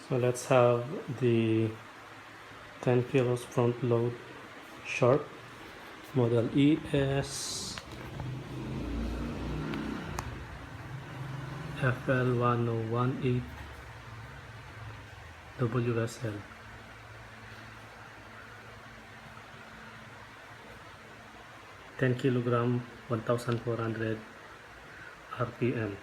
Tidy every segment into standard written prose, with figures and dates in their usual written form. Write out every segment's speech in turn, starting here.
So let's have the 10 kilos front load sharp model ES-FL1018WSL. 10 kilogram, 1,400 RPM.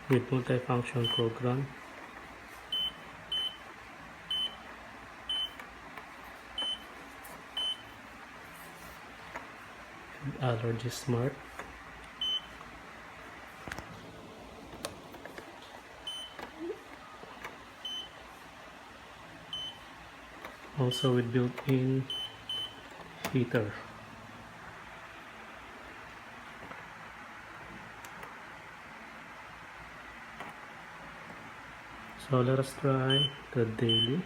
With multifunction program. Allergy smart. Also with built-in heater. So let us try the daily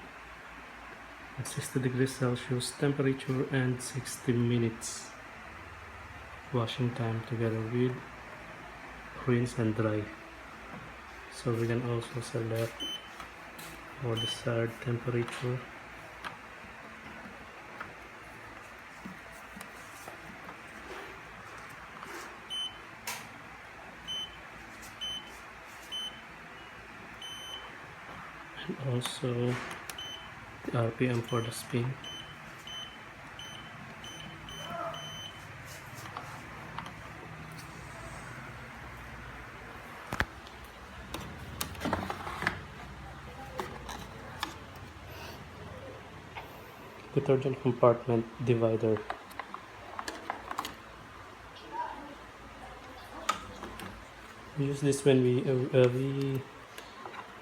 at 60 degrees Celsius temperature and 60 minutes washing time together with rinse and dry. So we can also select our desired temperature. And also the RPM for the spin. Detergent compartment divider. We use this when we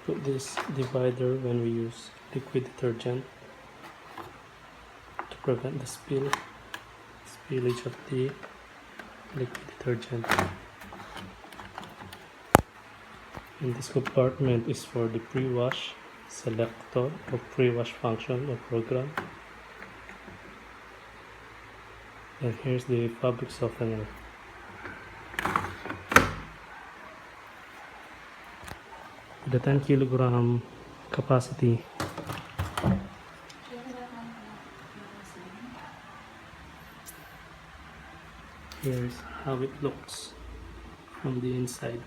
put this divider when we use liquid detergent to prevent the spillage of the liquid detergent. And this compartment is for the pre-wash selector or pre-wash function or program. And here's the fabric softener. The 10 kilogram capacity. Here's how it looks from the inside.